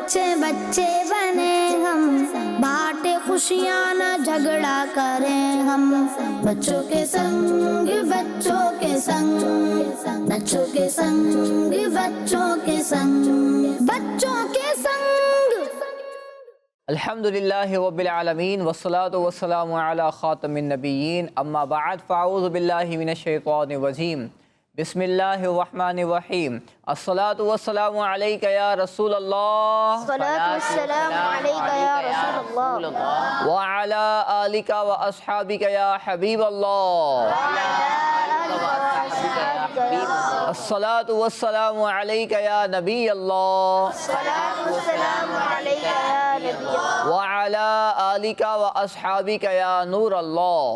بچے بچے بنے ہم، بانٹے خوشیاں نہ جھگڑا کریں ہم، بچوں کے سنگ بچوں کے سنگ، بچوں کے سنگ بچوں کے سنگ، بچوں کے سنگ۔ الحمدللہ رب العالمین والصلاة والسلام علی خاتم النبیین، اما بعد فاعوذ باللہ من الشیطان الرجیم، بسم اللہ الرحمن الرحیم۔ الصلاة والسلام علیک یا رسول اللہ، الصلاة والسلام علیک یا رسول اللہ، وعلی آلک واصحابک یا حبیب اللہ، الصلاة والسلام علیک یا نبی اللہ، الصلاة والسلام علیک یا نبی اللہ، وعلی آلک واصحابک یا نور اللہ۔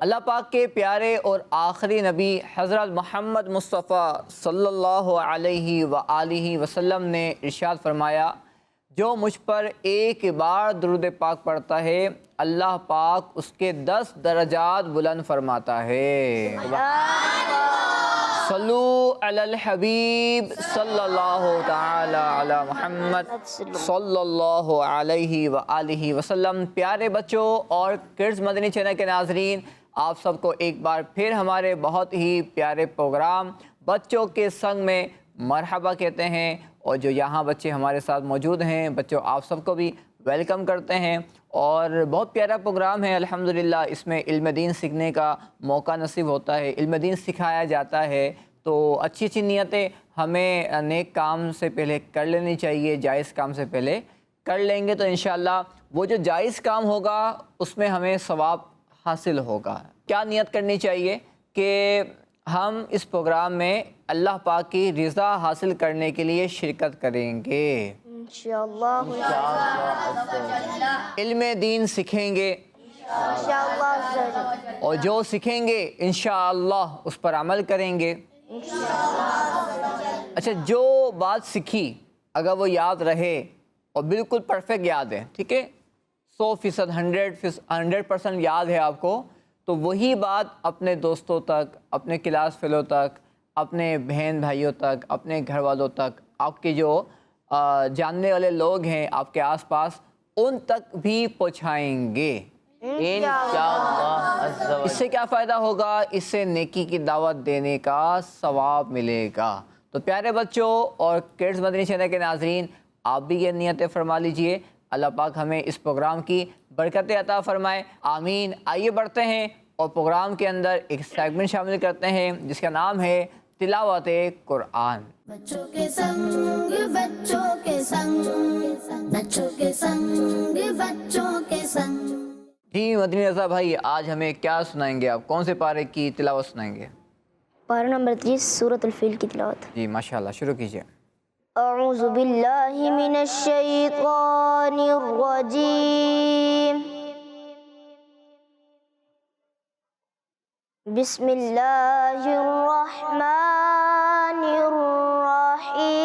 اللہ پاک کے پیارے اور آخری نبی حضرت محمد مصطفیٰ صلی اللہ علیہ وآلہ وسلم نے ارشاد فرمایا، جو مجھ پر ایک بار درود پاک پڑھتا ہے اللہ پاک اس کے 10 درجات بلند فرماتا ہے۔ صلو علی الحبیب صلی اللہ تعالی علی محمد صلی اللہ علیہ وآلہ وسلم۔ پیارے بچوں اور کڈز مدنی چینل کے ناظرین، آپ سب کو ایک بار پھر ہمارے بہت ہی پیارے پروگرام بچوں کے سنگ میں مرحبا کہتے ہیں، اور جو یہاں بچے ہمارے ساتھ موجود ہیں، بچوں آپ سب کو بھی ویلکم کرتے ہیں، اور بہت پیارا پروگرام ہے الحمدللہ۔ اس میں علم دین سیکھنے کا موقع نصیب ہوتا ہے، علم دین سکھایا جاتا ہے، تو اچھی اچھی نیتیں ہمیں نیک کام سے پہلے کر لینی چاہیے، جائز کام سے پہلے کر لیں گے تو انشاءاللہ وہ جو جائز کام ہوگا اس میں ہمیں ثواب حاصل ہوگا۔ کیا نیت کرنی چاہیے کہ ہم اس پروگرام میں اللہ پاک کی رضا حاصل کرنے کے لیے شرکت کریں گے، انشاءاللہ علم دین سیکھیں گے، انشاءاللہ اور جو سیکھیں گے انشاءاللہ اس پر عمل کریں گے۔ اچھا، جو بات سیکھی اگر وہ یاد رہے اور بالکل پرفیکٹ یاد ہے، ٹھیک ہے، 100%، 100% یاد ہے آپ کو، تو وہی بات اپنے دوستوں تک، اپنے کلاس فیلو تک، اپنے بہن بھائیوں تک، اپنے گھر والوں تک، آپ کے جو جاننے والے لوگ ہیں آپ کے آس پاس، ان تک بھی پہنچائیں گے انشاءاللہ۔ اس سے کیا فائدہ ہوگا؟ اس سے نیکی کی دعوت دینے کا ثواب ملے گا۔ تو پیارے بچوں اور کڈز مدنی چینل کے ناظرین، آپ بھی یہ نیتیں فرما لیجئے، اللہ پاک ہمیں اس پروگرام کی برکتیں عطا فرمائے، آمین۔ آئیے بڑھتے ہیں اور پروگرام کے اندر ایک سیگمنٹ شامل کرتے ہیں جس کا نام ہے تلاوت قرآن۔ بچوں کے سنگ بچوں کے سنگ، بچوں کے سنگ بچوں کے سنگ۔ جی مدنی رضا بھائی، آج ہمیں کیا سنائیں گے؟ آپ کون سے پارے کی تلاوت سنائیں گے؟ پارہ نمبر 30 سورۃ الفیل کی تلاوت۔ جی ماشاءاللہ، شروع کیجئے۔ اعوذ باللہ من الشیطان الرجیم، بسم اللہ الرحمن الرحیم،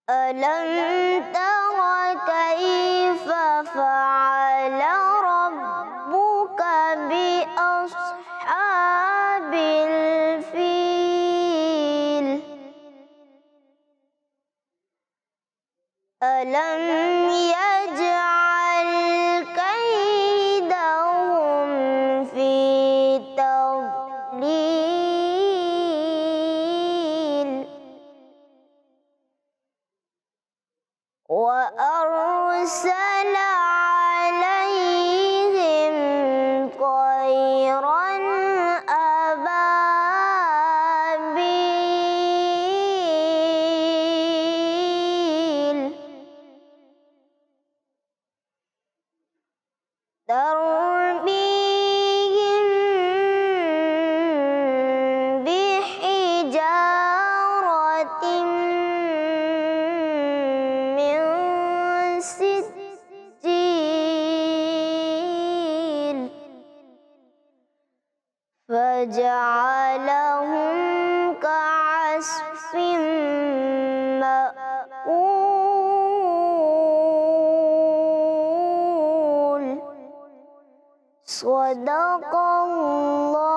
أَلَمْ تَرَ كَيْفَ فَعَلَ رَبُّكَ بِأَصْحَابِ الْفِيلِ، أَلَمْ يَجْعَلْ كَيْدَهُمْ فِي تَضْلِيلٍ، وَأَرْسَلَ عَلَيْهِمْ طَيْرًا أَبَابِيلَ تَرْمِيهِمْ بِحِجَارَةٍ مِّن سِجِّيلٍ فَجَعَلَهُمْ كَعَصْفٍ مَّأْكُولٍ۔ صدق اللہ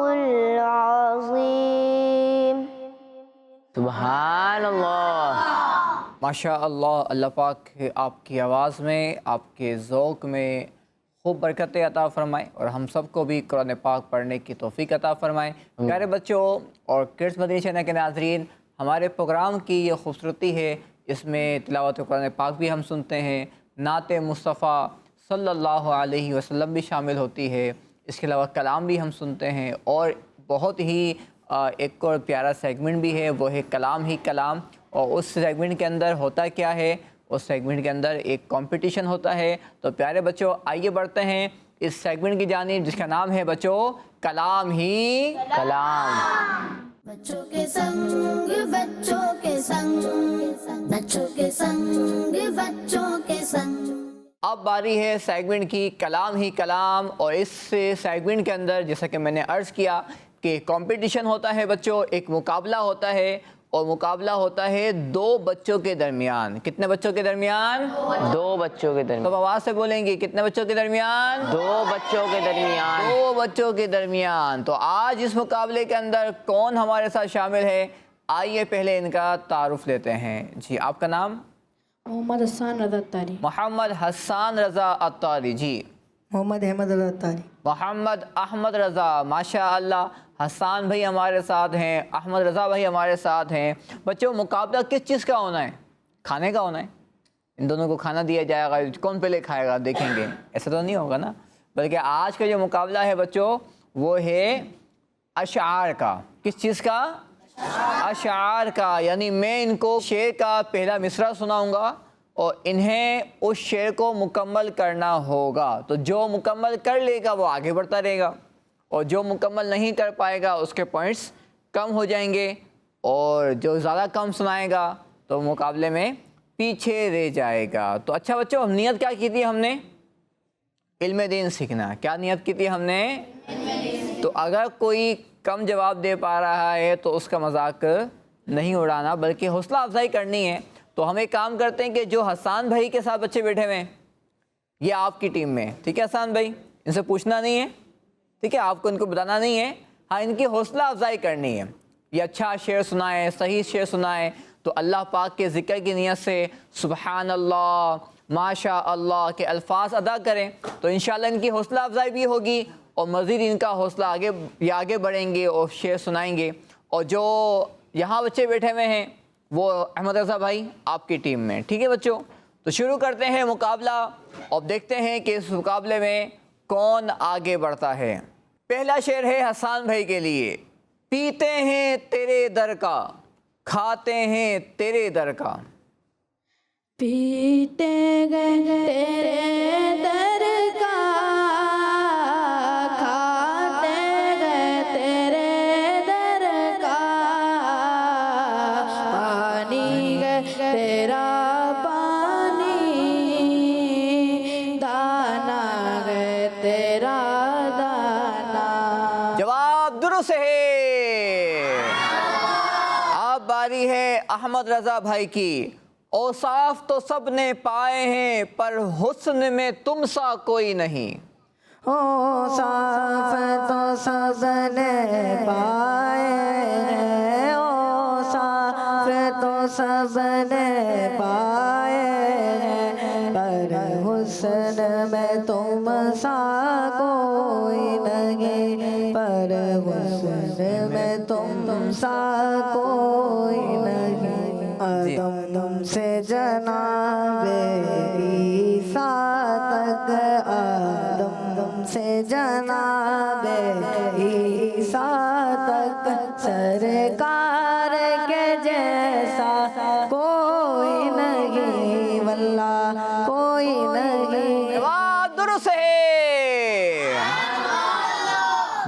العظیم۔ سبحان اللہ۔ ماشاء اللہ، اللہ پاک آپ کی آواز میں، آپ کے ذوق میں خوب برکتیں عطا فرمائے اور ہم سب کو بھی قرآن پاک پڑھنے کی توفیق عطا فرمائے۔ پیارے بچوں اور کڈس مدنی چینل کے ناظرین، ہمارے پروگرام کی یہ خوبصورتی ہے، اس میں تلاوت قرآن پاک بھی ہم سنتے ہیں، نعت مصطفیٰ صلی اللہ علیہ وسلم بھی شامل ہوتی ہے، اس کے علاوہ کلام بھی ہم سنتے ہیں، اور بہت ہی ایک اور پیارا سیگمنٹ بھی ہے، وہ ہے کلام ہی کلام۔ اور اس سیگمنٹ کے اندر ہوتا کیا ہے، اس سیگمنٹ کے اندر ایک کمپٹیشن ہوتا ہے۔ تو پیارے بچوں آئیے بڑھتے ہیں اس سیگمنٹ کی جانب جس کا نام ہے بچوں کلام ہی کلام۔ بچوں کے سنگ بچوں کے سنگ، بچوں کے سنگ بچوں کے سنگ۔ اب باری ہے سیگمنٹ کی کلام ہی کلام، اور اس سیگمنٹ کے اندر جیسا کہ میں نے عرض کیا کہ کمپٹیشن ہوتا ہے بچوں، ایک مقابلہ ہوتا ہے، اور مقابلہ ہوتا ہے دو بچوں کے درمیان۔ کتنے بچوں کے درمیان؟ دو بچوں کے درمیان، تو آواز سے بولیں گے، کتنے بچوں کے درمیان؟ دو بچوں کے درمیان۔ دو بچوں کے درمیان۔ تو آج اس مقابلے کے اندر کون ہمارے ساتھ شامل ہے؟ آئیے پہلے ان کا تعارف لیتے ہیں۔ جی آپ کا نام؟ محمد حسان رضا اتاری۔ محمد حسان رضا اتاری۔ جی محمد احمد رضا اتاری۔ محمد احمد رضا، ماشاء اللہ۔ حسان بھائی ہمارے ساتھ ہیں، احمد رضا بھائی ہمارے ساتھ ہیں۔ بچوں مقابلہ کس چیز کا ہونا ہے؟ کھانے کا ہونا ہے۔ ان دونوں کو کھانا دیا جائے گا، کون پہلے کھائے گا دیکھیں گے، ایسا تو نہیں ہوگا نا، بلکہ آج کا جو مقابلہ ہے بچوں وہ ہے اشعار کا۔ کس چیز کا؟ اشعار کا، یعنی میں ان کو شعر کا پہلا مصرع سناؤں گا اور انہیں اس شعر کو مکمل کرنا ہوگا۔ تو جو مکمل کر لے گا وہ آگے بڑھتا رہے گا، اور جو مکمل نہیں کر پائے گا اس کے پوائنٹس کم ہو جائیں گے، اور جو زیادہ کم سنائے گا تو مقابلے میں پیچھے رہ جائے گا۔ تو اچھا بچوں، ہم نیت کیا کی تھی؟ ہم نے علم دین سیکھنا۔ کیا نیت کی تھی ہم نے؟ تو اگر کوئی کم جواب دے پا رہا ہے تو اس کا مذاق نہیں اڑانا، بلکہ حوصلہ افزائی کرنی ہے۔ تو ہم ایک کام کرتے ہیں کہ جو حسان بھائی کے ساتھ بچے بیٹھے ہوئے ہیں یہ آپ کی ٹیم میں، ٹھیک ہے حسان بھائی؟ ان سے پوچھنا نہیں ہے، ٹھیک ہے؟ آپ کو ان کو بتانا نہیں ہے، ہاں ان کی حوصلہ افزائی کرنی ہے۔ یہ اچھا شعر سنائے، صحیح شعر سنائے، تو اللہ پاک کے ذکر کی نیت سے سبحان اللہ، ماشاء اللہ کے الفاظ ادا کریں تو انشاءاللہ ان کی حوصلہ افزائی بھی ہوگی، اور مزید ان کا حوصلہ آگے بڑھیں گے اور شعر سنائیں گے۔ اور جو یہاں بچے بیٹھے ہوئے ہیں وہ احمد رضا بھائی آپ کی ٹیم میں، ٹھیک ہے بچوں؟ تو شروع کرتے ہیں مقابلہ، اور دیکھتے ہیں کہ اس مقابلے میں کون آگے بڑھتا ہے۔ پہلا شعر ہے حسان بھائی کے لیے۔ پیتے ہیں تیرے در کا، کھاتے ہیں تیرے در کا۔ پیتے گئے تیرے در کا، کھاتے گئے تیرے در کا، پانی گئے تیرا پانی، دانا گئے تیرا دانا۔ جواب درست ہے۔ اب باری ہے احمد رضا بھائی کی۔ اوصاف تو سب نے پائے ہیں پر حسن میں تم سا کوئی نہیں۔ اوصاف تو سب نے پائے ہیں، اوصاف تو سب نے پائے ہیں، پر حسن میں تم سا کوئی نہیں، پر حسن میں تم سا کوئی نہیں۔ آدم سے جناب عیسیٰ تک، آدم سے جناب عیسیٰ تک، سرکار کے جیسا کوئی نہیں، واللہ کوئی نہیں۔ جواب درست ہے۔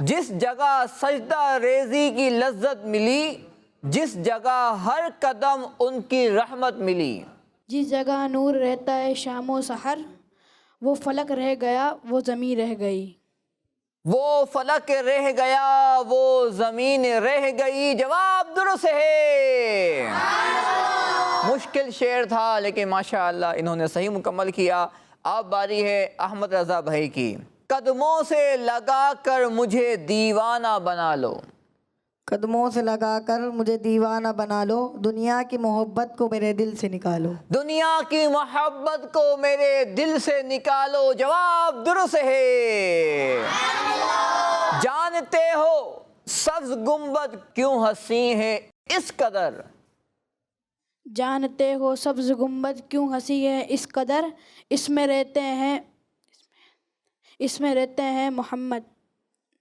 جس جگہ سجدہ ریزی کی لذت ملی، جس جگہ ہر قدم ان کی رحمت ملی۔ جس جگہ نور رہتا ہے شام و سحر، وہ فلک رہ گیا وہ زمین رہ گئی۔ وہ فلک رہ گیا وہ زمین رہ گئی۔ جواب درست ہے۔ مشکل شعر تھا لیکن ماشاءاللہ انہوں نے صحیح مکمل کیا۔ اب باری ہے احمد رضا بھائی کی۔ قدموں سے لگا کر مجھے دیوانہ بنا لو، قدموں سے لگا کر مجھے دیوانہ بنا لو، دنیا کی محبت کو میرے دل سے نکالو، دنیا کی محبت کو میرے دل سے نکالو۔ جواب درست ہے۔ جانتے ہو سبز گنبد کیوں حسین ہے اس قدر، جانتے ہو سبز گنبد کیوں ہنسی ہے اس قدر، اس میں رہتے ہیں محمد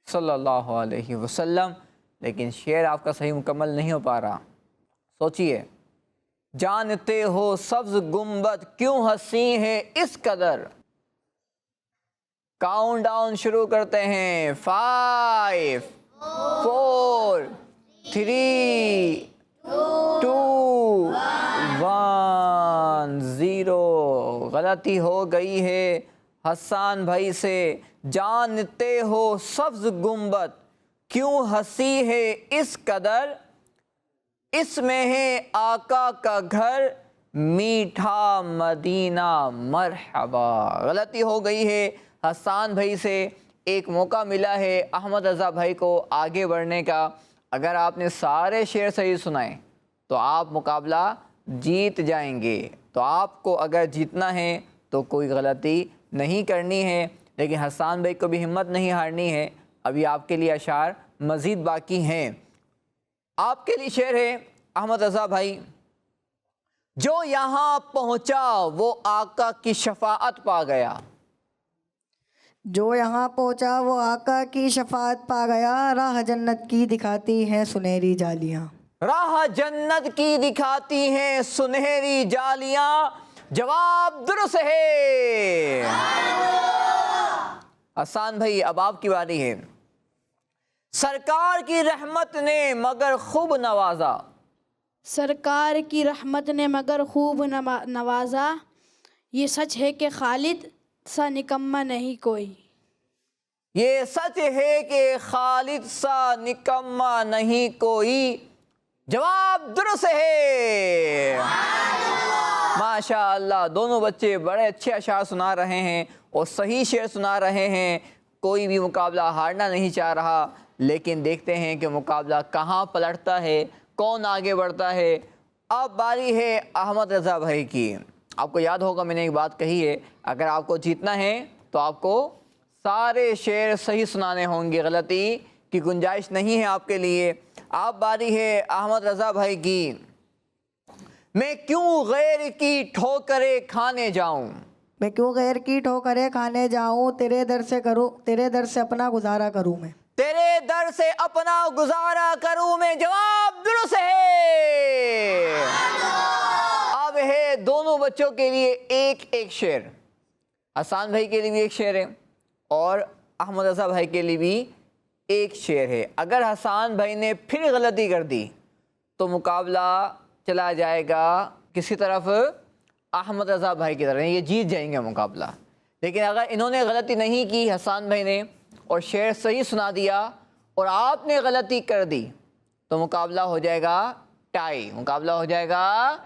صلی اللہ علیہ وسلم۔ لیکن شعر آپ کا صحیح مکمل نہیں ہو پا رہا، سوچئے۔ جانتے ہو سبز گنبد کیوں حسین ہے اس قدر، کاؤنٹ ڈاؤن شروع کرتے ہیں۔ 5 4 3 2 1 0۔ غلطی ہو گئی ہے حسان بھائی سے۔ جانتے ہو سبز گنبد کیوں ہنسی ہے اس قدر، اس میں ہے آقا کا گھر میٹھا مدینہ مرحبا۔ غلطی ہو گئی ہے حسان بھائی سے۔ ایک موقع ملا ہے احمد رضا بھائی کو آگے بڑھنے کا۔ اگر آپ نے سارے شعر صحیح سنائے تو آپ مقابلہ جیت جائیں گے۔ تو آپ کو اگر جیتنا ہے تو کوئی غلطی نہیں کرنی ہے، لیکن حسان بھائی کو بھی ہمت نہیں ہارنی ہے۔ ابھی آپ کے لیے اشعار مزید باقی ہیں۔ آپ کے لیے شعر ہے احمد رضا بھائی۔ جو یہاں پہنچا وہ آقا کی شفاعت پا گیا، جو یہاں پہنچا وہ آقا کی شفاعت پا گیا، راہ جنت کی دکھاتی ہیں سنہری جالیاں، راہ جنت کی دکھاتی ہیں سنہری جالیاں۔ جواب درست ہے۔ حسان بھائی اب آپ کی باری ہے۔ سرکار کی رحمت نے مگر خوب نوازا، سرکار کی رحمت نے مگر خوب نوازا، یہ سچ ہے کہ خالد سا نکما نہیں کوئی، یہ سچ ہے کہ خالد سا نکما نہیں کوئی۔ جواب درست ہے۔ ماشاء اللہ، دونوں بچے بڑے اچھے اشعار سنا رہے ہیں اور صحیح شعر سنا رہے ہیں۔ کوئی بھی مقابلہ ہارنا نہیں چاہ رہا، لیکن دیکھتے ہیں کہ مقابلہ کہاں پلٹتا ہے، کون آگے بڑھتا ہے۔ اب باری ہے احمد رضا بھائی کی۔ آپ کو یاد ہوگا میں نے ایک بات کہی ہے، اگر آپ کو جیتنا ہے تو آپ کو سارے شعر صحیح سنانے ہوں گے، غلطی کی گنجائش نہیں ہے آپ کے لیے۔ اب باری ہے احمد رضا بھائی کی۔ میں کیوں غیر کی ٹھوکریں کھانے جاؤں، میں کیوں غیر کی ٹھوکریں کھانے جاؤں، تیرے در سے اپنا گزارا کروں میں، تیرے در سے اپنا گزارا کروں میں۔ جواب درست ہے۔ اب ہے دونوں بچوں کے لیے ایک ایک شعر۔ حسان بھائی کے لیے بھی ایک شعر ہے اور احمد رضا بھائی کے لیے بھی ایک شعر ہے۔ اگر حسان بھائی نے پھر غلطی کر دی تو مقابلہ چلا جائے گا کسی طرف، احمد رضا بھائی کی طرف، یہ جیت جائیں گے مقابلہ۔ لیکن اگر انہوں نے غلطی نہیں کی، حسان بھائی نے، اور شعر صحیح سنا دیا اور آپ نے غلطی کر دی تو مقابلہ ہو جائے گا ٹائی، مقابلہ ہو جائے گا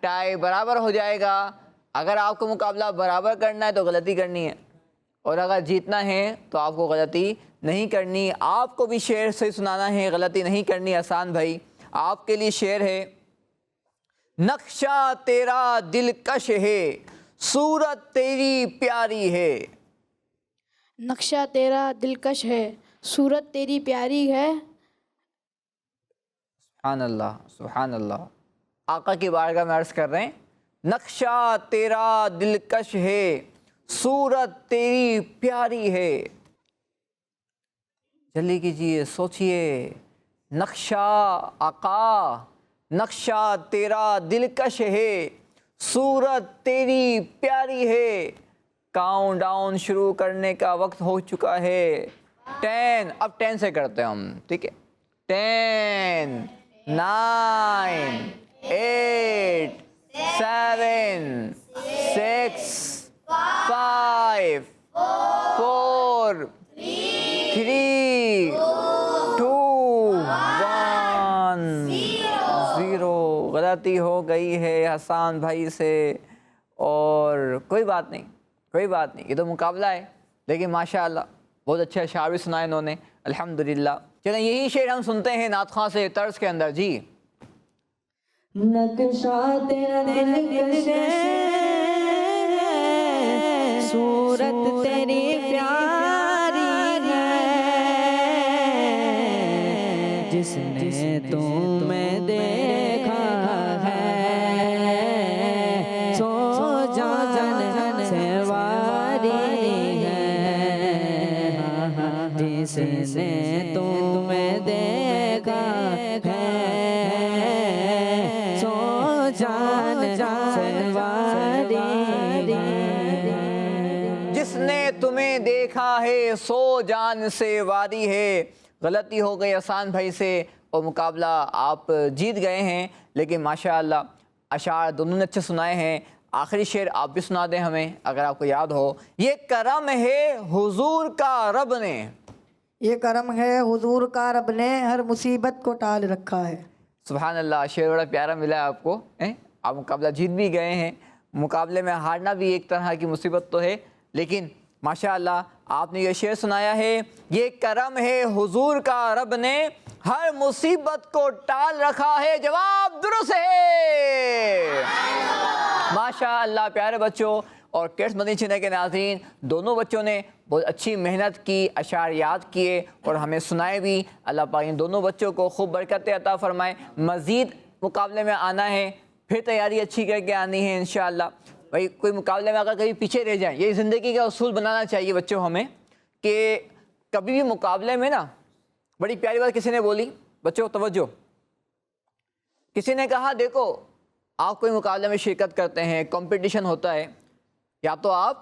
ٹائی، برابر ہو جائے گا۔ اگر آپ کو مقابلہ برابر کرنا ہے تو غلطی کرنی ہے، اور اگر جیتنا ہے تو آپ کو غلطی نہیں کرنی۔ آپ کو بھی شعر صحیح سنانا ہے، غلطی نہیں کرنی۔ حسان بھائی آپ کے لیے شعر ہے۔ نقشہ تیرا دلکش ہے، صورت تیری پیاری ہے، نقشہ تیرا دلکش ہے، صورت تیری پیاری ہے۔ سبحان اللہ، سبحان اللہ۔ آقا کی بارگاہ میں عرض کر رہے ہیں، نقشہ تیرا دلکش ہے، صورت تیری پیاری ہے۔ جلدی کیجئے، سوچئے۔ نقشہ آقا، نقشہ تیرا دلکش ہے، صورت تیری پیاری ہے۔ کاؤنٹ ڈاؤن شروع کرنے کا وقت ہو چکا ہے۔ 10، اب 10 سے کرتے ہیں ہم، ٹھیک ہے۔ 10 9 8 7 6 5 4 3 2 1 0۔ غلطی ہو گئی ہے حسان بھائی سے، اور کوئی بات نہیں، کوئی بات نہیں، یہ تو مقابلہ ہے، لیکن ماشاءاللہ بہت اچھے اشعار بھی سنائے انہوں نے الحمدللہ۔ چلیں یہی شعر ہم سنتے ہیں نعت خواں سے طرز کے اندر جی۔ نقشہ تیرا دلکش ہے، صورت تیری پیاری ہے، جس نے تمہیں دیکھا ہے سو جان سے واری ہے، جس نے تمہیں دیکھا ہے جس نے تمہیں دیکھا ہے سو جان سے واری ہے۔ غلطی ہو گئی احسان بھائی سے اور مقابلہ آپ جیت گئے ہیں، لیکن ماشاءاللہ اشعار دونوں نے اچھے سنائے ہیں۔ آخری شعر آپ بھی سنا دیں ہمیں اگر آپ کو یاد ہو۔ یہ کرم ہے حضور کا رب نے، یہ کرم ہے حضور کا رب نے، ہر مصیبت کو ٹال رکھا ہے۔ سبحان اللہ، شعر بڑا پیارا ملا ہے آپ کو، آپ مقابلہ جیت بھی گئے ہیں۔ مقابلے میں ہارنا بھی ایک طرح کی مصیبت تو ہے، لیکن ماشاءاللہ آپ نے یہ شعر سنایا ہے، یہ کرم ہے حضور کا رب نے، ہر مصیبت کو ٹال رکھا ہے۔ جواب درست ہے ماشاءاللہ پیارے بچوں۔ اور کیڈز مدنی چینل کے ناظرین، دونوں بچوں نے بہت اچھی محنت کی، اشعار یاد کیے اور ہمیں سنائے بھی۔ اللہ پاک ان دونوں بچوں کو خوب برکتیں عطا فرمائے۔ مزید مقابلے میں آنا ہے، پھر تیاری اچھی کر کے آنی ہے انشاءاللہ۔ بھائی کوئی مقابلے میں اگر کبھی پیچھے رہ جائیں، یہ زندگی کا اصول بنانا چاہیے بچوں ہمیں کہ کبھی بھی مقابلے میں نا، بڑی پیاری بات کسی نے بولی، بچوں توجہ، کسی نے کہا دیکھو آپ کوئی مقابلے میں شرکت کرتے ہیں، کمپٹیشن ہوتا ہے، یا تو آپ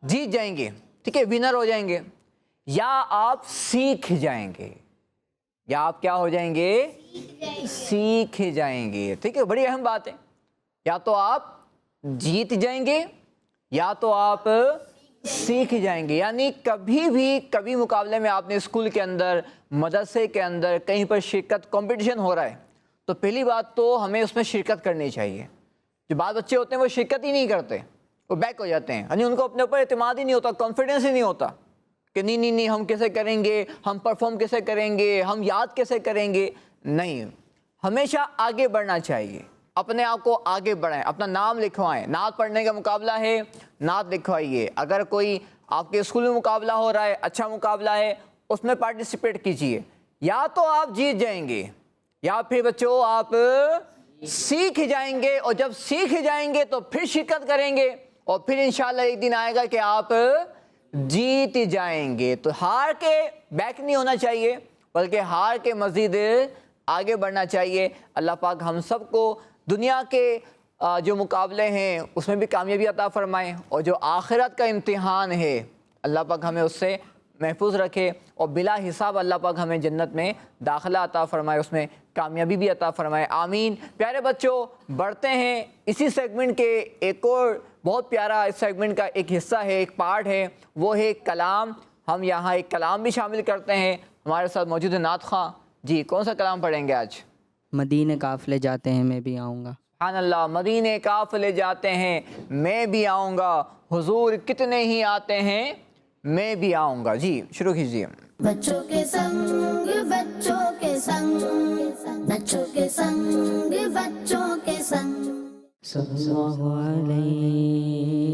جیت جائیں گے، ٹھیک ہے، ونر ہو جائیں گے، یا آپ سیکھ جائیں گے، یا آپ کیا ہو جائیں گے، سیکھ جائیں گے، ٹھیک ہے، بڑی اہم بات ہے۔ یا تو آپ جیت جائیں گے یا تو آپ سیکھ جائیں گے، یعنی کبھی مقابلے میں آپ نے اسکول کے اندر، مدرسے کے اندر کہیں پر شرکت، کمپٹیشن ہو رہا ہے، تو پہلی بات تو ہمیں اس میں شرکت کرنی چاہیے۔ جو بعض بچے ہوتے ہیں وہ شرکت ہی نہیں کرتے، وہ بیک ہو جاتے ہیں، یعنی ان کو اپنے اوپر اعتماد ہی نہیں ہوتا، کانفیڈنس ہی نہیں ہوتا کہ نہیں ہم کیسے کریں گے، ہم پرفارم کیسے کریں گے، ہم یاد کیسے کریں گے۔ نہیں، ہمیشہ آگے بڑھنا چاہیے، اپنے آپ کو آگے بڑھائیں، اپنا نام لکھوائیں۔ نعت پڑھنے کا مقابلہ ہے، نعت لکھوائیے۔ اگر کوئی آپ کے اسکول میں مقابلہ ہو رہا ہے، اچھا مقابلہ ہے، اس میں پارٹیسپیٹ کیجئے۔ یا تو آپ جیت جائیں گے یا پھر بچوں آپ سیکھ جائیں گے، اور جب سیکھ جائیں گے تو پھر شرکت کریں گے، اور پھر انشاءاللہ ایک دن آئے گا کہ آپ جیت جائیں گے۔ تو ہار کے بیک نہیں ہونا چاہیے، بلکہ ہار کے مزید آگے بڑھنا چاہیے۔ اللہ پاک ہم سب کو دنیا کے جو مقابلے ہیں اس میں بھی کامیابی عطا فرمائیں، اور جو آخرت کا امتحان ہے اللہ پاک ہمیں اس سے محفوظ رکھے، اور بلا حساب اللہ پاک ہمیں جنت میں داخلہ عطا فرمائے، اس میں کامیابی بھی عطا فرمائے، آمین۔ پیارے بچوں، بڑھتے ہیں اسی سیگمنٹ کے ایک اور بہت پیارا، اس سیگمنٹ کا ایک حصہ ہے، ایک پارٹ ہے، وہ ہے کلام۔ ہم یہاں ایک کلام بھی شامل کرتے ہیں۔ ہمارے ساتھ موجود ہے نعت خواں جی، کون سا کلام پڑھیں گے آج؟ مدینے قافلے جاتے ہیں میں بھی آؤں گا۔ سبحان اللہ، مدینے قافلے جاتے ہیں میں بھی آؤں گا، حضور کتنے ہی آتے ہیں میں بھی آؤں گا۔ جی شروع کیجیے۔ بچوں کے سنگ بچوں کے سنگ، بچوں کے سنگ بچوں کے سنگ، صلی اللہ علیہ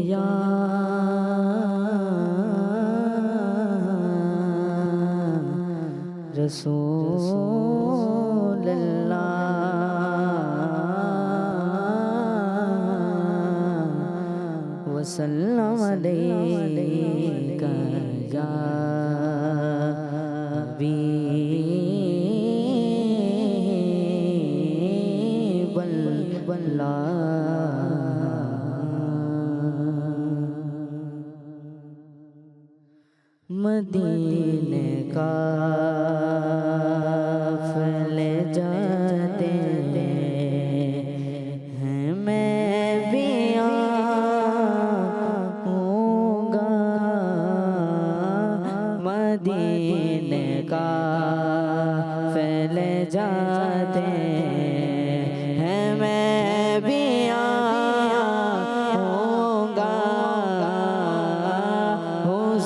یا رسول اللہ، وسلم علیک یا حبیب اللہ۔ مدینے قافلے جاتے ہیں میں بھی آؤں گا، مدینے قافلے جاتے ہیں میں بھی آؤں گا،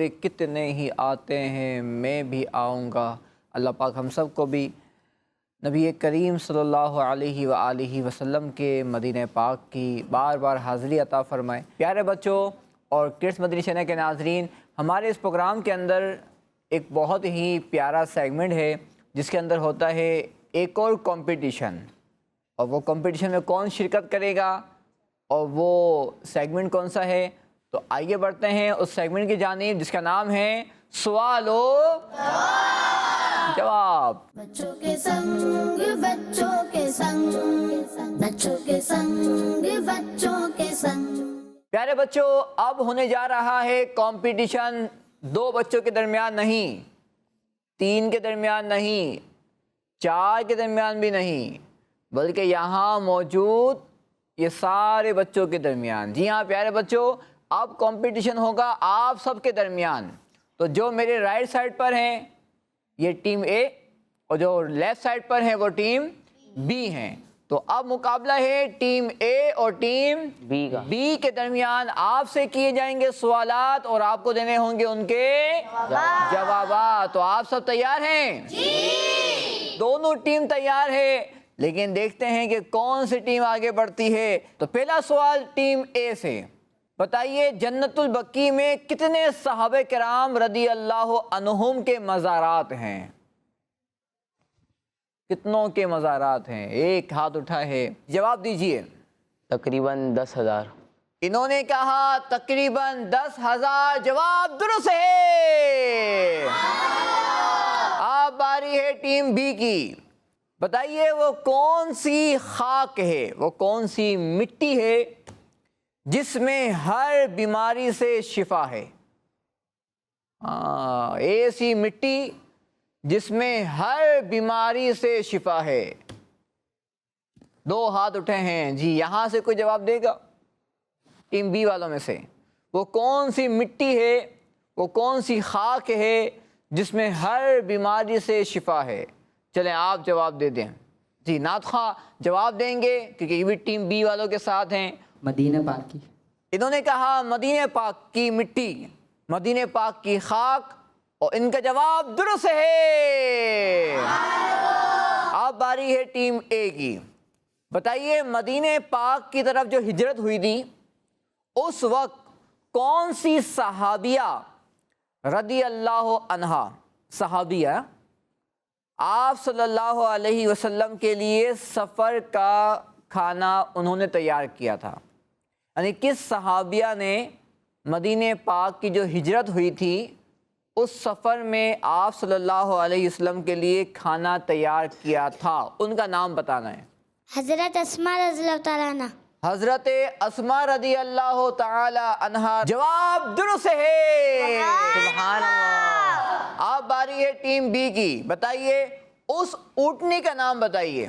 دور کتنے ہی آتے ہیں میں بھی آؤں گا۔ اللہ پاک ہم سب کو بھی نبی کریم صلی اللہ علیہ وآلہ وسلم کے مدینہ پاک کی بار بار حاضری عطا فرمائے۔ پیارے بچوں اور کرس مدنی چینل کے ناظرین، ہمارے اس پروگرام کے اندر ایک بہت ہی پیارا سیگمنٹ ہے جس کے اندر ہوتا ہے ایک اور کمپٹیشن، اور وہ کمپٹیشن میں کون شرکت کرے گا اور وہ سیگمنٹ کون سا ہے؟ تو آئیے بڑھتے ہیں اس سیگمنٹ کی جانب جس کا نام ہے سوال و جواب۔ بچوں کے سنگ بچوں کے سنگ، بچوں کے سنگ بچوں کے سنگ۔ پیارے بچوں، اب ہونے جا رہا ہے کمپٹیشن 2 بچوں کے درمیان نہیں، 3 کے درمیان نہیں، 4 کے درمیان بھی نہیں، بلکہ یہاں موجود یہ سارے بچوں کے درمیان۔ جی ہاں پیارے بچوں، اب کمپٹیشن ہوگا آپ سب کے درمیان۔ تو جو میرے رائٹ سائڈ پر ہیں یہ ٹیم اے، اور جو لیفٹ سائڈ پر ہیں وہ ٹیم بی ہیں۔ تو اب مقابلہ ہے ٹیم اے اور ٹیم بی کا۔ بی کے درمیان۔ آپ سے کیے جائیں گے سوالات اور آپ کو دینے ہوں گے ان کے جوابات۔ تو آپ سب تیار ہیں؟ جی۔ دونوں ٹیم تیار ہے، لیکن دیکھتے ہیں کہ کون سی ٹیم آگے بڑھتی ہے۔ تو پہلا سوال ٹیم اے سے، بتائیے جنت البقیع میں کتنے صحابہ کرام رضی اللہ عنہم کے مزارات ہیں؟ کتنوں کے مزارات ہیں؟ ایک ہاتھ اٹھا ہے، جواب دیجئے۔ تقریباً 10,000۔ انہوں نے کہا تقریباً 10,000، جواب درست ہے۔ اب باری ہے ٹیم بی کی، بتائیے وہ کون سی خاک ہے، وہ کون سی مٹی ہے جس میں ہر بیماری سے شفا ہے؟ ایسی مٹی جس میں ہر بیماری سے شفا ہے۔ 2 ہاتھ اٹھے ہیں جی، یہاں سے کوئی جواب دے گا ٹیم بی والوں میں سے؟ وہ کون سی مٹی ہے، وہ کون سی خاک ہے جس میں ہر بیماری سے شفا ہے؟ چلیں آپ جواب دے دیں جی۔ نعت خواہ جواب دیں گے کیونکہ یہ بھی ٹیم بی والوں کے ساتھ ہیں۔ مدینہ پاک کی۔ انہوں نے کہا مدینہ پاک کی مٹی، مدینہ پاک کی خاک، اور ان کا جواب درست ہے۔ اب باری ہے ٹیم اے کی، بتائیے مدینہ پاک کی طرف جو ہجرت ہوئی تھی اس وقت کون سی صحابیہ رضی اللہ عنہا، صحابیہ آپ صلی اللہ علیہ وسلم کے لیے سفر کا کھانا انہوں نے تیار کیا تھا؟ یعنی کس صحابیہ نے مدینہ پاک کی جو ہجرت ہوئی تھی اس سفر میں آپ صلی اللہ علیہ وسلم کے لیے کھانا تیار کیا تھا؟ ان کا نام بتانا ہے۔ حضرت اسماء رضی اللہ تعالیٰ عنہ۔ حضرت اسماء رضی اللہ تعالی عنہا، جواب درست ہے۔ سبحان اللہ۔ اب باری ہے ٹیم بی کی، بتائیے اس اونٹنی کا نام بتائیے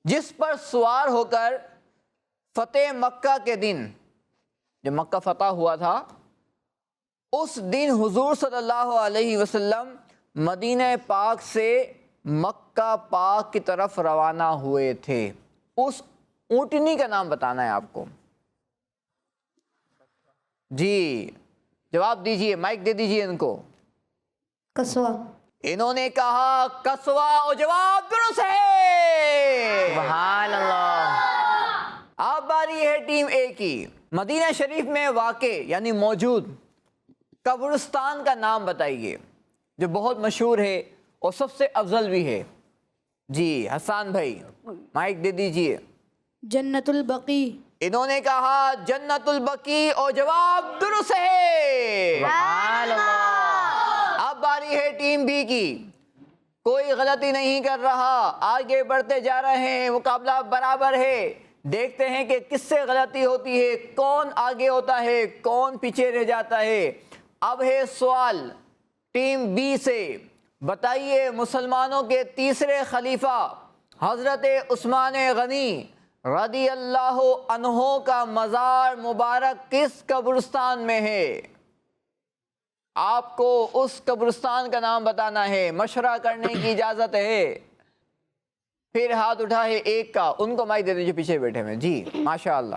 جس پر سوار ہو کر فتح مکہ کے دن، جب مکہ فتح ہوا تھا اس دن حضور صلی اللہ علیہ وسلم مدینہ پاک سے مکہ پاک کی طرف روانہ ہوئے تھے۔ اس اونٹنی کا نام بتانا ہے آپ کو جی۔ جواب دیجئے، مائک دے دیجئے ان کو۔ کسوا۔ انہوں نے کہا کسوا، اور جواب درست ہے۔ سبحان اللہ۔ اب باری ہے ٹیم اے کی، مدینہ شریف میں واقع یعنی موجود قبرستان کا نام بتائیے جو بہت مشہور ہے اور سب سے افضل بھی ہے جی۔ حسان بھائی مائک دے دیجئے۔ جنت البقیع۔ انہوں نے کہا جنت البقیع، اور جواب درست ہے۔ سبحان اللہ۔ اب باری ہے ٹیم بی کی، کوئی غلطی نہیں کر رہا، آگے بڑھتے جا رہے ہیں، مقابلہ برابر ہے۔ دیکھتے ہیں کہ کس سے غلطی ہوتی ہے، کون آگے ہوتا ہے، کون پیچھے رہ جاتا ہے۔ اب ہے سوال ٹیم بی سے، بتائیے مسلمانوں کے تیسرے خلیفہ حضرت عثمان غنی رضی اللہ عنہ کا مزار مبارک کس قبرستان میں ہے؟ آپ کو اس قبرستان کا نام بتانا ہے، مشورہ کرنے کی اجازت ہے۔ پھر ہاتھ اٹھا ہے ایک کا، ان کو مائک دے دیجیے پیچھے بیٹھے میں جی۔ ماشاء اللہ۔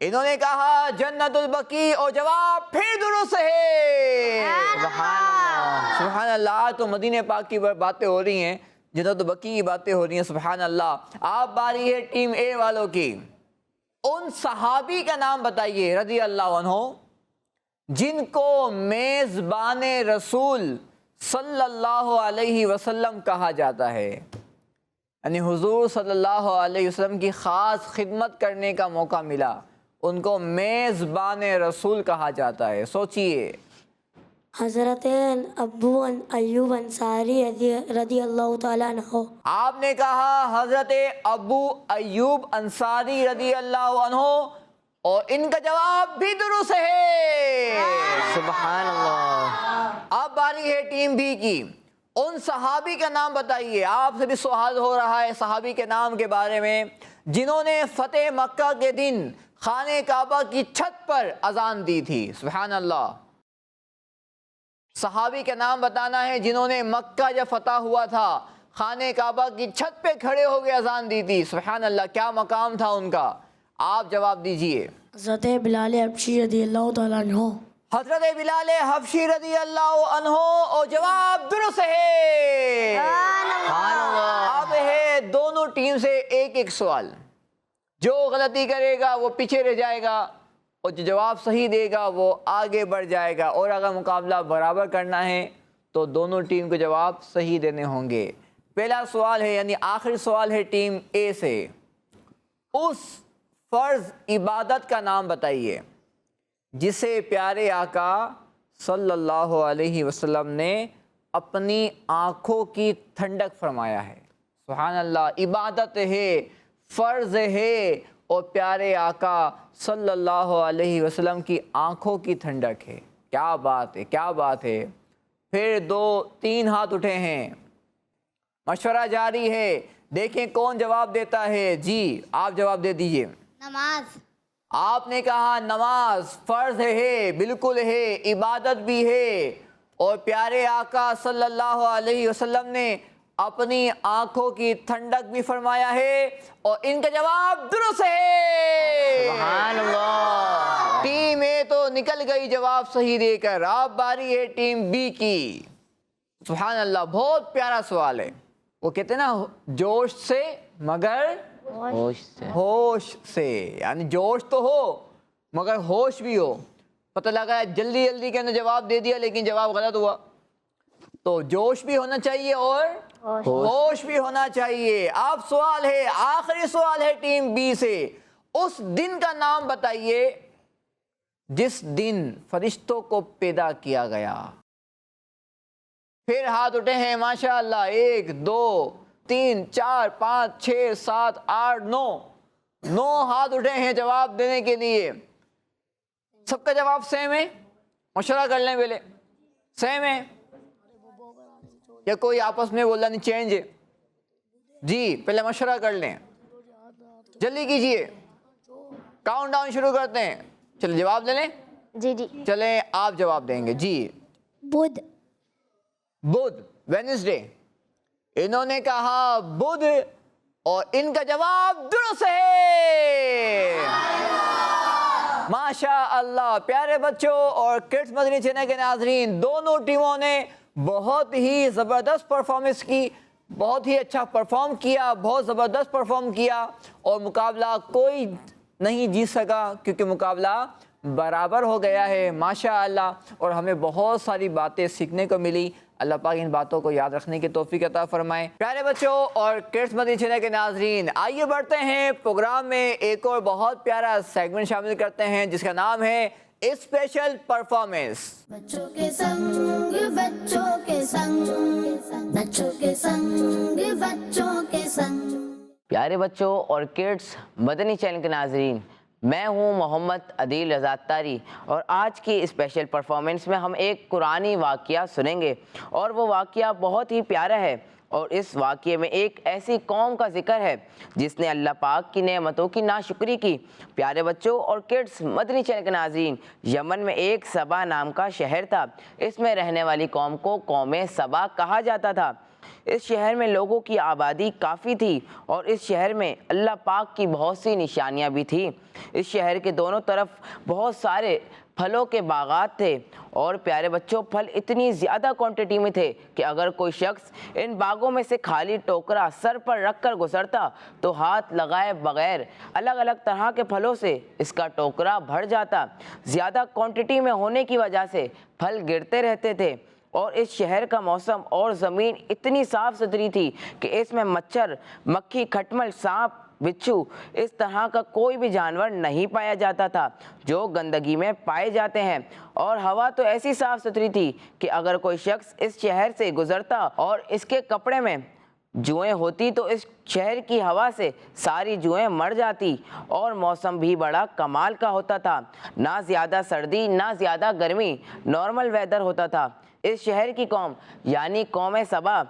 انہوں نے کہا جنت البقیع، اور جواب پھر درست ہے۔ سبحان اللہ۔ تو مدینہ پاک کی باتیں ہو رہی ہیں، جنت البقیع کی باتیں ہو رہی ہیں، سبحان اللہ۔ آپ باری ہے ٹیم اے والوں کی، ان صحابی کا نام بتائیے رضی اللہ عنہ جن کو میزبان رسول صلی اللہ علیہ وسلم کہا جاتا ہے، یعنی حضور صلی اللہ علیہ وسلم کی خاص خدمت کرنے کا موقع ملا، ان کو میزبان رسول کہا جاتا ہے۔ سوچئے، حضرت ابو ایوب انصاری رضی اللہ تعالیٰ عنہ۔ آپ نے کہا حضرت ابو ایوب انصاری رضی اللہ عنہ، اور ان کا جواب بھی درست ہے۔ سبحان اللہ۔ اب باری ہے ٹیم بی کی، ان صحابی کا نام بتائیے۔ آپ سے بھی سوال ہو رہا ہے صحابی کے نام کے بارے میں جنہوں نے فتح مکہ کے دن خانہ کعبہ کی چھت پر اذان دی تھی۔ سبحان اللہ۔ صحابی کا نام بتانا ہے جنہوں نے مکہ جب فتح ہوا تھا خانہ کعبہ کی چھت پہ کھڑے ہو کے اذان دی تھی۔ سبحان اللہ، کیا مقام تھا ان کا، آپ جواب دیجئے۔ حضرت بلال حبشی رضی اللہ تعالیٰ عنہ۔ حضرت بلال حبشی رضی اللہ عنہ، اور جواب درست ہے۔ اب ہے دونوں ٹیم سے ایک ایک سوال، جو غلطی کرے گا وہ پیچھے رہ جائے گا، اور جو جواب صحیح دے گا وہ آگے بڑھ جائے گا، اور اگر مقابلہ برابر کرنا ہے تو دونوں ٹیم کو جواب صحیح دینے ہوں گے۔ پہلا سوال ہے، یعنی آخری سوال ہے ٹیم اے سے، اس فرض عبادت کا نام بتائیے جسے پیارے آقا صلی اللہ علیہ وسلم نے اپنی آنکھوں کی ٹھنڈک فرمایا ہے۔ سبحان اللہ، عبادت ہے، فرض ہے، اور پیارے آقا صلی اللہ علیہ وسلم کی آنکھوں کی ٹھنڈک ہے۔ کیا بات ہے، کیا بات ہے۔ پھر 2-3 ہاتھ اٹھے ہیں، مشورہ جاری ہے، دیکھیں کون جواب دیتا ہے۔ جی آپ جواب دے دیجئے۔ نماز۔ آپ نے کہا نماز فرض ہے، بالکل ہے، عبادت بھی ہے، اور پیارے آقا صلی اللہ علیہ وسلم نے اپنی آنکھوں کی ٹھنڈک بھی فرمایا ہے، اور ان کا جواب درست ہے۔ سبحان اللہ۔ ٹیم اے تو نکل گئی جواب صحیح دے کر، اب باری ہے ٹیم بی کی۔ سبحان اللہ، بہت پیارا سوال ہے۔ وہ کہتے ہیں نا، جوش سے مگر ہوش سے۔ ہوش سے، یعنی جوش تو ہو مگر ہوش بھی ہو۔ پتہ لگا ہے جلدی جلدی کے اندر جواب دے دیا لیکن جواب غلط ہوا، تو جوش بھی ہونا چاہیے اور ہوش بھی ہونا چاہیے۔ اب سوال ہے، آخری سوال ہے ٹیم بی سے، اس دن کا نام بتائیے جس دن فرشتوں کو پیدا کیا گیا۔ پھر ہاتھ اٹھے ہیں ماشاءاللہ، 1 2 3 4 5 6 7 8 9 ہاتھ اٹھے ہیں جواب دینے کے لیے۔ سب کا جواب سیم ہے؟ مشورہ کر لیں پہلے، سیم ہے یا کوئی آپس میں بولا نہیں چینج ہے؟ جی پہلے مشورہ کر لیں، جلدی کیجئے، کاؤنٹ ڈاؤن شروع کرتے ہیں۔ چلیں جواب دے لیں۔ جی جی چلیں آپ جواب دیں گے۔ جی بدھ۔ بدھ، وینسڈے۔ انہوں نے کہا بدھ، اور ان کا جواب درست ہے۔ ماشاء اللہ، پیارے بچوں اور کڈس مدنی چینل کے ناظرین، دونوں ٹیموں نے بہت ہی زبردست پرفارمنس کی، بہت ہی اچھا پرفارم کیا، بہت زبردست پرفارم کیا، اور مقابلہ کوئی نہیں جیت سکا کیونکہ مقابلہ برابر ہو گیا ہے ماشاء اللہ، اور ہمیں بہت ساری باتیں سیکھنے کو ملی۔ اللہ پاک ان باتوں کو یاد رکھنے کی توفیق عطا فرمائے۔ پیارے بچوں اور کڈس مدنی چینل کے ناظرین، آئیے بڑھتے ہیں پروگرام میں، ایک اور بہت پیارا سیگمنٹ شامل کرتے ہیں جس کا نام ہے اسپیشل پرفارمنس۔ بچوں کے سنگ بچوں کے سنگ، بچوں کے سنگ بچوں کے سنگ۔ پیارے بچوں اور کڈس مدنی چینل کے ناظرین، میں ہوں محمد عدیل رضا اتاری، اور آج کی اسپیشل پرفارمنس میں ہم ایک قرآنی واقعہ سنیں گے، اور وہ واقعہ بہت ہی پیارا ہے، اور اس واقعے میں ایک ایسی قوم کا ذکر ہے جس نے اللہ پاک کی نعمتوں کی ناشکری کی۔ پیارے بچوں اور کڈس مدنی چینل کے ناظرین، یمن میں ایک سبا نام کا شہر تھا، اس میں رہنے والی قوم کو قوم سبا کہا جاتا تھا۔ اس شہر میں لوگوں کی آبادی کافی تھی اور اس شہر میں اللہ پاک کی بہت سی نشانیاں بھی تھیں۔ اس شہر کے دونوں طرف بہت سارے پھلوں کے باغات تھے اور پیارے بچوں پھل اتنی زیادہ کوانٹٹی میں تھے کہ اگر کوئی شخص ان باغوں میں سے خالی ٹوکرا سر پر رکھ کر گزرتا تو ہاتھ لگائے بغیر الگ الگ طرح کے پھلوں سے اس کا ٹوکرا بھر جاتا۔ زیادہ کوانٹٹی میں ہونے کی وجہ سے پھل گرتے رہتے تھے اور اس شہر کا موسم اور زمین اتنی صاف ستھری تھی کہ اس میں مچھر، مکھی، کھٹمل، سانپ، بچھو اس طرح کا کوئی بھی جانور نہیں پایا جاتا تھا جو گندگی میں پائے جاتے ہیں، اور ہوا تو ایسی صاف ستھری تھی کہ اگر کوئی شخص اس شہر سے گزرتا اور اس کے کپڑے میں جوئیں ہوتی تو اس شہر کی ہوا سے ساری جوئیں مر جاتی، اور موسم بھی بڑا کمال کا ہوتا تھا، نہ زیادہ سردی نہ زیادہ گرمی، نارمل ویدر ہوتا تھا۔ اس شہر کی قوم یعنی قوم سبا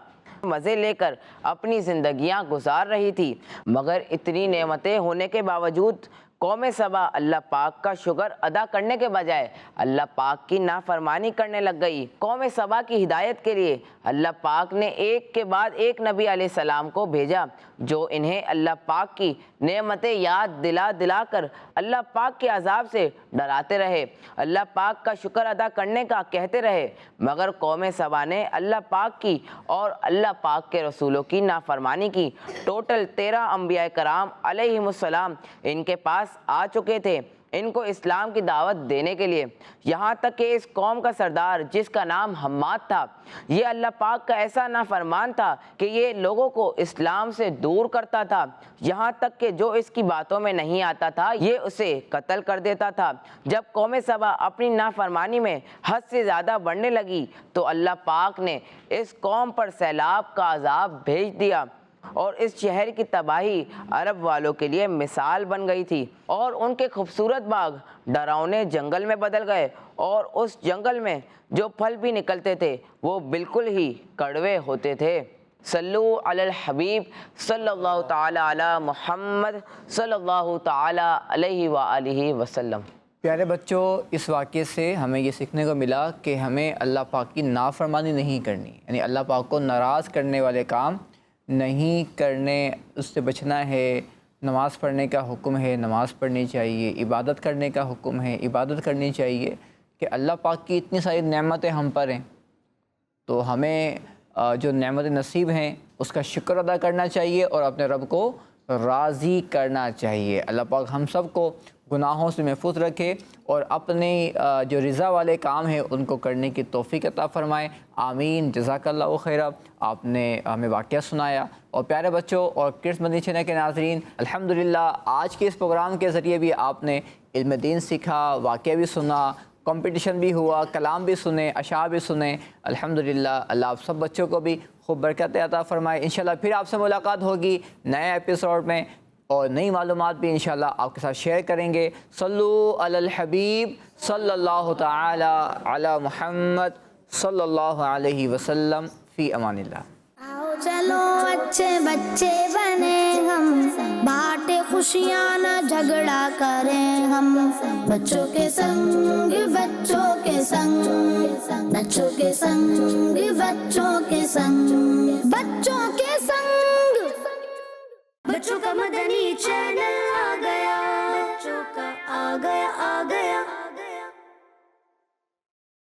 مزے لے کر اپنی زندگیاں گزار رہی تھی، مگر اتنی نعمتیں ہونے کے باوجود قوم سبا اللہ پاک کا شکر ادا کرنے کے بجائے اللہ پاک کی نافرمانی کرنے لگ گئی۔ قوم سبا کی ہدایت کے لیے اللہ پاک نے ایک کے بعد ایک نبی علیہ السلام کو بھیجا جو انہیں اللہ پاک کی نعمتیں یاد دلا دلا کر اللہ پاک کے عذاب سے ڈراتے رہے، اللہ پاک کا شکر ادا کرنے کا کہتے رہے، مگر قوم سبا نے اللہ پاک کی اور اللہ پاک کے رسولوں کی نافرمانی کی۔ ٹوٹل 13 انبیاء کرام علیہم السلام ان کے پاس آ چکے تھے ان کو اسلام کی دعوت دینے کے لیے، یہاں تک کہ اس قوم کا سردار جس کا نام حماد تھا یہ اللہ پاک کا ایسا نافرمان تھا کہ یہ لوگوں کو اسلام سے دور کرتا تھا، یہاں تک کہ جو اس کی باتوں میں نہیں آتا تھا یہ اسے قتل کر دیتا تھا۔ جب قوم سبا اپنی نافرمانی میں حد سے زیادہ بڑھنے لگی تو اللہ پاک نے اس قوم پر سیلاب کا عذاب بھیج دیا اور اس شہر کی تباہی عرب والوں کے لیے مثال بن گئی تھی، اور ان کے خوبصورت باغ ڈراؤنے جنگل میں بدل گئے، اور اس جنگل میں جو پھل بھی نکلتے تھے وہ بالکل ہی کڑوے ہوتے تھے۔ صلو علی الحبیب صلی اللہ تعالی علی محمد صلی اللہ تعالی علیہ وآلہ وسلم۔ پیارے بچوں، اس واقعے سے ہمیں یہ سیکھنے کو ملا کہ ہمیں اللہ پاک کی نافرمانی نہیں کرنی، یعنی اللہ پاک کو ناراض کرنے والے کام نہیں کرنے، اس سے بچنا ہے۔ نماز پڑھنے کا حکم ہے، نماز پڑھنی چاہیے، عبادت کرنے کا حکم ہے، عبادت کرنی چاہیے، کہ اللہ پاک کی اتنی ساری نعمتیں ہم پر ہیں تو ہمیں جو نعمتیں نصیب ہیں اس کا شکر ادا کرنا چاہیے اور اپنے رب کو راضی کرنا چاہیے۔ اللہ پاک ہم سب کو گناہوں سے محفوظ رکھے اور اپنے جو رضا والے کام ہیں ان کو کرنے کی توفیق عطا فرمائے، آمین۔ جزاک اللہ خیرہ۔ آپ نے ہمیں واقعہ سنایا، اور پیارے بچوں اور کڈس مدنی چینل کے ناظرین، الحمدللہ آج کے اس پروگرام کے ذریعے بھی آپ نے علم دین سیکھا، واقعہ بھی سنا، کمپٹیشن بھی ہوا، کلام بھی سنے، اشعار بھی سنے۔ الحمدللہ اللہ آپ سب بچوں کو بھی خوب برکت عطا فرمائے۔ انشاءاللہ پھر آپ سے ملاقات ہوگی نئے ایپیسوڈ میں، اور نئی معلومات بھی انشاءاللہ آپ کے ساتھ شیئر کریں گے۔ صلو علی الحبیب صلی اللہ تعالی علی محمد صلی اللہ علیہ وسلم، فی امان اللہ۔ آؤ چلو اچھے بچے بنے ہم، بانٹے خوشیاں نہ جھگڑا کریں ہم، بچوں کے سنگ بچوں کے سنگ، بچوں کے سنگ بچوں کے سنگ، بچوں کے سنگ، بچوں کا مدنی چینل آ گیا، بچوں کا آ گیا آ گیا۔